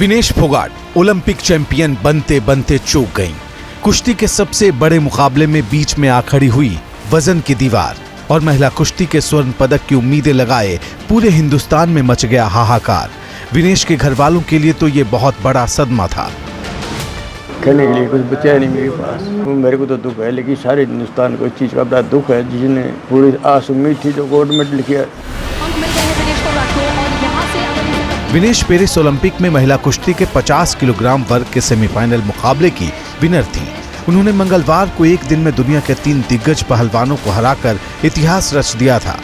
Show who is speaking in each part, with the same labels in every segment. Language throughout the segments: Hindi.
Speaker 1: विनेश फोगाट ओलंपिक चैंपियन बनते बनते चूक गईं। कुश्ती के सबसे बड़े मुकाबले में बीच में आ खड़ी हुई वजन की दीवार और महिला कुश्ती के स्वर्ण पदक की उम्मीदें लगाए पूरे हिंदुस्तान में मच गया हाहाकार। विनेश के घर वालों के लिए तो ये बहुत बड़ा सदमा था।
Speaker 2: कहने के लिए कुछ बचा नहीं मेरे पास। मेरे को तो दुख है, लेकिन सारे हिंदुस्तान को इस चीज़ का बड़ा दुख है, जिसने पूरी आस उम्मीद थी जो गोल्ड मेडल किया।
Speaker 1: विनेश पेरिस ओलंपिक में महिला कुश्ती के 50 किलोग्राम वर्ग के सेमीफाइनल मुकाबले की विनर थी। उन्होंने मंगलवार को एक दिन में दुनिया के 3 दिग्गज पहलवानों को हराकर इतिहास रच दिया था।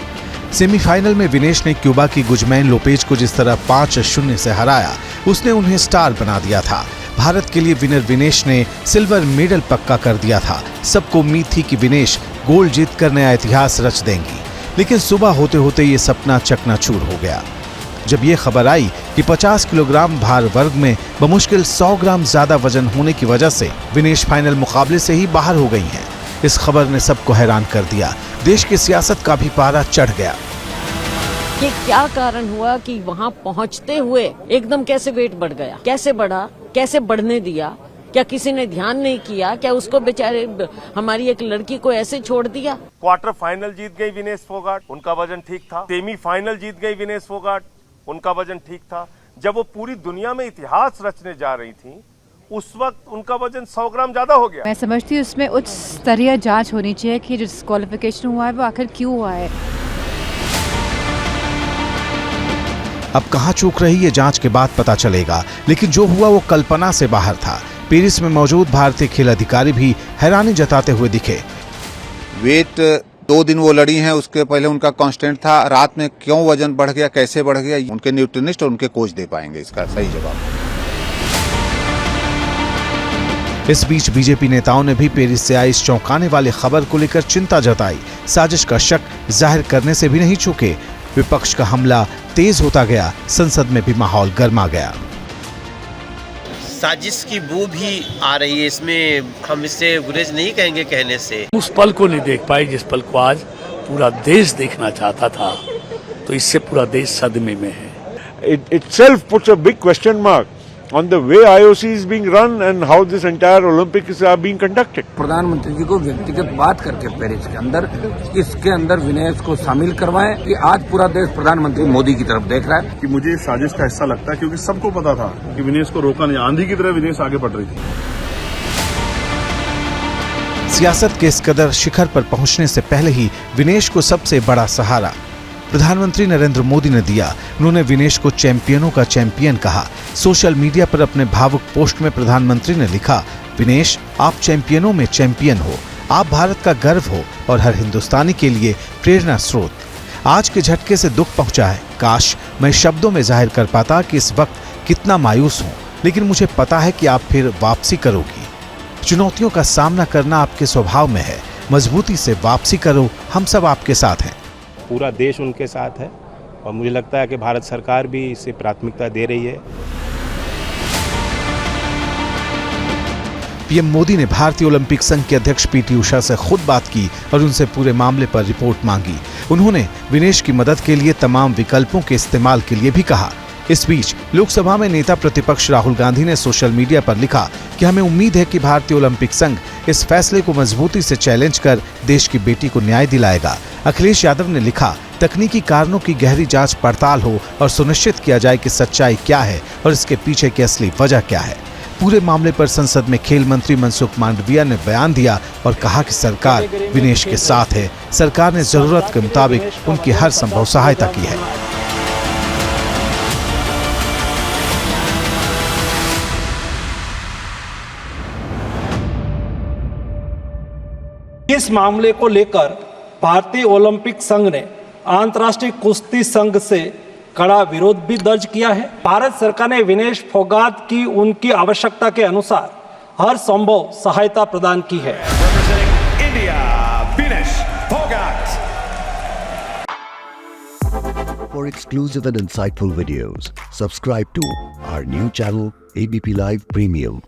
Speaker 1: सेमीफाइनल में विनेश ने क्यूबा की गुजमैन लोपेज को जिस तरह 5-0 से हराया, उसने उन्हें स्टार बना दिया था। भारत के लिए विनर विनेश ने सिल्वर मेडल पक्का कर दिया था। सबको उम्मीद थी कि विनेश गोल्ड जीतकर नया इतिहास रच देंगी, लेकिन सुबह होते होते ये सपना चकनाचूर हो गया जब ये खबर आई कि 50 किलोग्राम भार वर्ग में बमुश्किल 100 ग्राम ज्यादा वजन होने की वजह से विनेश फाइनल मुकाबले से ही बाहर हो गई हैं। इस खबर ने सबको हैरान कर दिया। देश की सियासत का भी पारा चढ़ गया।
Speaker 3: ये क्या कारण हुआ कि वहाँ पहुँचते हुए एकदम कैसे वेट बढ़ गया, कैसे बढ़ा, कैसे बढ़ने दिया? क्या किसी ने ध्यान नहीं किया? क्या उसको बेचारे हमारी एक लड़की को ऐसे छोड़ दिया?
Speaker 4: क्वार्टर फाइनल जीत गई विनेश फोगाट, उनका वजन ठीक था। सेमीफाइनल जीत गई विनेश फोगाट, उनका वजन ठीक था। जब वो पूरी दुनिया में इतिहास रचने जा रही थी, उस वक्त उनका वजन 100 ग्राम ज्यादा हो गया।
Speaker 5: मैं समझती हूँ उसमें उच्च स्तरीय जांच होनी चाहिए कि जो डिस्क्वालिफिकेशन हुआ है वो आखिर क्यों हुआ है।
Speaker 1: अब कहाँ चूक रही ये जांच के बाद पता चलेगा, लेकिन जो हुआ वो कल्पना से बाहर था। पेरिस में मौजूद भारतीय खेल अधिकारी भी हैरानी जताते हुए दिखे।
Speaker 6: वेट 2 दिन वो लड़ी हैं, उसके पहले उनका कांस्टेंट था। रात में क्यों वजन बढ़ गया, कैसे बढ़ गया, उनके न्यूट्रिनिस्ट और उनके कोच दे पाएंगे इसका सही जवाब।
Speaker 1: इस बीच बीजेपी नेताओं ने भी पेरिस से आई इस चौंकाने वाली खबर को लेकर चिंता जताई। साजिश का शक जाहिर करने से भी नहीं चूके। विपक्ष का हमला तेज होता गया। संसद में भी माहौल गर्मा गया।
Speaker 7: साजिश की बू भी आ रही है इसमें, हम इससे गुरेज नहीं कहेंगे कहने से।
Speaker 8: उस पल को नहीं देख पाई जिस पल को आज पूरा देश देखना चाहता था, तो इससे पूरा देश सदमे में है।
Speaker 9: It itself puts a big question mark on the way IOC is being run and how this entire Olympics are being conducted.
Speaker 10: प्रधानमंत्री जी को व्यक्तिगत बात करके पेरिस के अंदर इसके अंदर विनेश को शामिल करवाएं कि आज पूरा देश प्रधानमंत्री मोदी की तरफ देख रहा है।
Speaker 9: कि मुझे साजिश का हिस्सा लगता है, क्योंकि सबको पता था कि विनेश को रोका नहीं, आंधी की तरह विनेश आगे बढ़ रही थी।
Speaker 1: सियासत के इस कदर शिखर पर पहुंचने से पहले ही विनेश को सबसे बड़ा सहारा प्रधानमंत्री नरेंद्र मोदी ने दिया। उन्होंने विनेश को चैंपियनों का चैंपियन कहा। सोशल मीडिया पर अपने भावुक पोस्ट में प्रधानमंत्री ने लिखा, विनेश आप चैंपियनों में चैंपियन हो, आप भारत का गर्व हो और हर हिंदुस्तानी के लिए प्रेरणा स्रोत। आज के झटके से दुख पहुंचा है। काश मैं शब्दों में जाहिर कर पाता कि इस वक्त कितना मायूस हूं, लेकिन मुझे पता है कि आप फिर वापसी करोगी। चुनौतियों का सामना करना आपके स्वभाव में है। मजबूती से वापसी करो, हम सब आपके साथ हैं।
Speaker 11: पूरा देश उनके साथ है और मुझे लगता है कि भारत सरकार भी इसे प्राथमिकता दे रही है।
Speaker 1: पीएम मोदी ने भारतीय ओलंपिक संघ के अध्यक्ष पीटी उषा से खुद बात की और उनसे पूरे मामले पर रिपोर्ट मांगी। उन्होंने विनेश की मदद के लिए तमाम विकल्पों के इस्तेमाल के लिए भी कहा। इस बीच लोकसभा में नेता प्रतिपक्ष राहुल गांधी ने सोशल मीडिया पर लिखा कि हमें उम्मीद है कि भारतीय ओलंपिक संघ इस फैसले को मजबूती से चैलेंज कर देश की बेटी को न्याय दिलाएगा। अखिलेश यादव ने लिखा, तकनीकी कारणों की गहरी जांच पड़ताल हो और सुनिश्चित किया जाए कि सच्चाई क्या है और इसके पीछे की असली वजह क्या है। पूरे मामले पर संसद में खेल मंत्री मनसुख मांडविया ने बयान दिया और कहा कि सरकार विनेश के साथ है। सरकार ने जरूरत के मुताबिक उनकी हर संभव सहायता की है।
Speaker 12: इस मामले को लेकर भारतीय ओलंपिक संघ ने अंतर्राष्ट्रीय कुश्ती संघ से कड़ा विरोध भी दर्ज किया है। भारत सरकार ने विनेश फोगाट की उनकी आवश्यकता के अनुसार हर संभव सहायता प्रदान की है।
Speaker 13: For exclusive and insightful videos, subscribe to our new channel ABP Live Premium.